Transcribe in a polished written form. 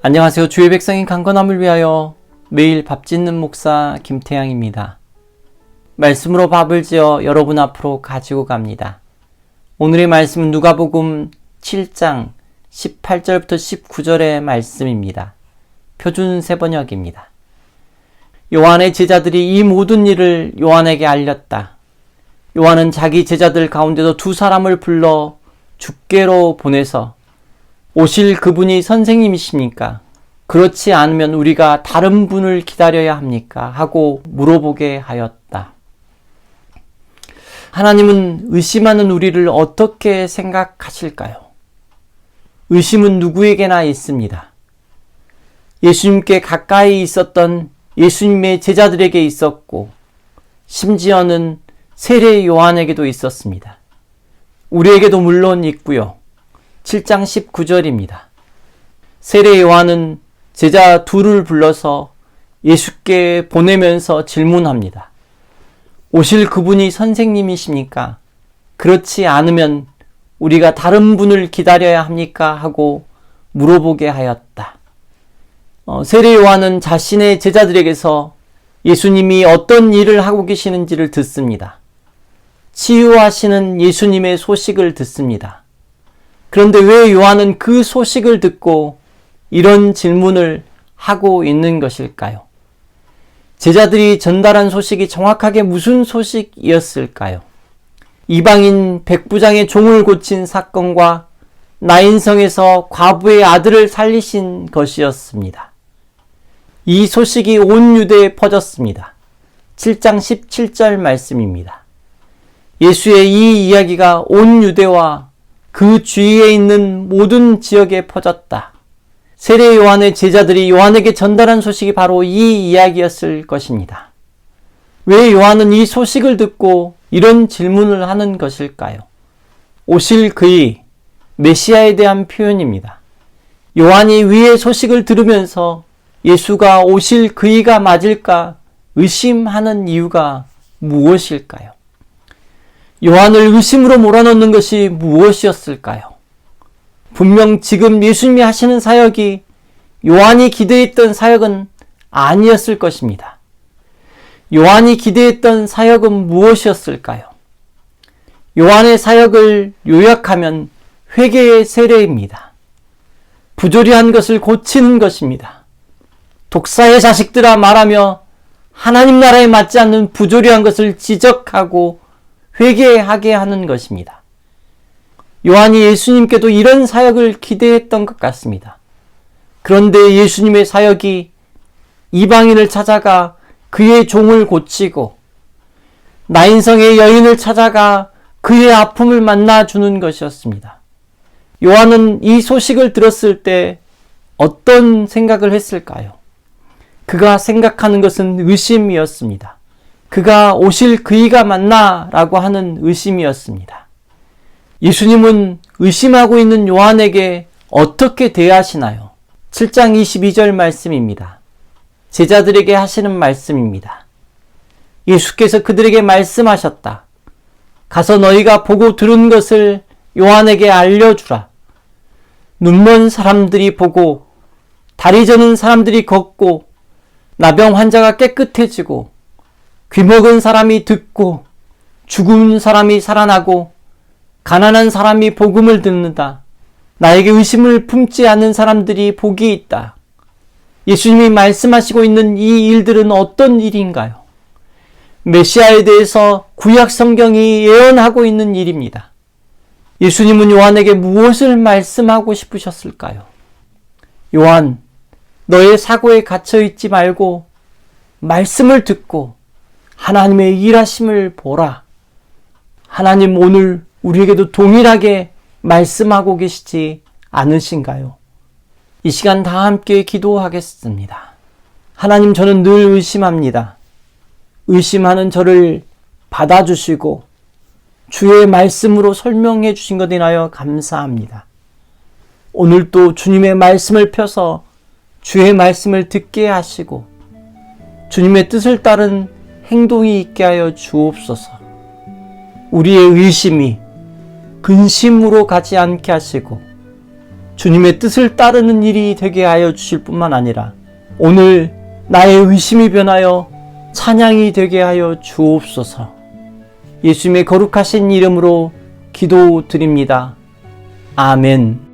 안녕하세요. 주의 백성인 강건함을 위하여 매일 밥 짓는 목사 김태양입니다. 말씀으로 밥을 지어 여러분 앞으로 가지고 갑니다. 오늘의 말씀은 누가복음 7장 18절부터 19절의 말씀입니다. 표준 세번역입니다. 요한의 제자들이 이 모든 일을 요한에게 알렸다. 요한은 자기 제자들 가운데서 두 사람을 불러 줍게로 보내서 오실 그분이 선생님이십니까? 그렇지 않으면 우리가 다른 분을 기다려야 합니까? 하고 물어보게 하였다. 하나님은 의심하는 우리를 어떻게 생각하실까요? 의심은 누구에게나 있습니다. 예수님께 가까이 있었던 예수님의 제자들에게 있었고, 심지어는 세례 요한에게도 있었습니다. 우리에게도 물론 있고요. 7장 19절입니다. 세례 요한은 제자 둘을 불러서 예수께 보내면서 질문합니다. 오실 그분이 선생님이십니까? 그렇지 않으면 우리가 다른 분을 기다려야 합니까? 하고 물어보게 하였다. 세례 요한은 자신의 제자들에게서 예수님이 어떤 일을 하고 계시는지를 듣습니다. 치유하시는 예수님의 소식을 듣습니다. 그런데 왜 요한은 그 소식을 듣고 이런 질문을 하고 있는 것일까요? 제자들이 전달한 소식이 정확하게 무슨 소식이었을까요? 이방인 백부장의 종을 고친 사건과 나인성에서 과부의 아들을 살리신 것이었습니다. 이 소식이 온 유대에 퍼졌습니다. 7장 17절 말씀입니다. 예수의 이 이야기가 온 유대와 그 주위에 있는 모든 지역에 퍼졌다. 세례 요한의 제자들이 요한에게 전달한 소식이 바로 이 이야기였을 것입니다. 왜 요한은 이 소식을 듣고 이런 질문을 하는 것일까요? 오실 그의 메시아에 대한 표현입니다. 요한이 위의 소식을 들으면서 예수가 오실 그이가 맞을까 의심하는 이유가 무엇일까요? 요한을 의심으로 몰아넣는 것이 무엇이었을까요? 분명 지금 예수님이 하시는 사역이 요한이 기대했던 사역은 아니었을 것입니다. 요한이 기대했던 사역은 무엇이었을까요? 요한의 사역을 요약하면 회개의 세례입니다. 부조리한 것을 고치는 것입니다. 독사의 자식들아 말하며 하나님 나라에 맞지 않는 부조리한 것을 지적하고 회개하게 하는 것입니다. 요한이 예수님께도 이런 사역을 기대했던 것 같습니다. 그런데 예수님의 사역이 이방인을 찾아가 그의 종을 고치고 나인성의 여인을 찾아가 그의 아픔을 만나주는 것이었습니다. 요한은 이 소식을 들었을 때 어떤 생각을 했을까요? 그가 생각하는 것은 의심이었습니다. 그가 오실 그이가 맞나? 라고 하는 의심이었습니다. 예수님은 의심하고 있는 요한에게 어떻게 대하시나요? 7장 22절 말씀입니다. 제자들에게 하시는 말씀입니다. 예수께서 그들에게 말씀하셨다. 가서 너희가 보고 들은 것을 요한에게 알려주라. 눈먼 사람들이 보고 다리 저는 사람들이 걷고 나병 환자가 깨끗해지고 귀먹은 사람이 듣고 죽은 사람이 살아나고 가난한 사람이 복음을 듣는다. 나에게 의심을 품지 않는 사람들이 복이 있다. 예수님이 말씀하시고 있는 이 일들은 어떤 일인가요? 메시아에 대해서 구약 성경이 예언하고 있는 일입니다. 예수님은 요한에게 무엇을 말씀하고 싶으셨을까요? 요한, 너의 사고에 갇혀 있지 말고 말씀을 듣고 하나님의 일하심을 보라. 하나님 오늘 우리에게도 동일하게 말씀하고 계시지 않으신가요? 이 시간 다 함께 기도하겠습니다. 하나님, 저는 늘 의심합니다. 의심하는 저를 받아주시고 주의 말씀으로 설명해 주신 것에 인하여 감사합니다. 오늘 또 주님의 말씀을 펴서 주의 말씀을 듣게 하시고 주님의 뜻을 따른 행동이 있게 하여 주옵소서. 우리의 의심이 근심으로 가지 않게 하시고 주님의 뜻을 따르는 일이 되게 하여 주실 뿐만 아니라 오늘 나의 의심이 변하여 찬양이 되게 하여 주옵소서. 예수님의 거룩하신 이름으로 기도드립니다. 아멘.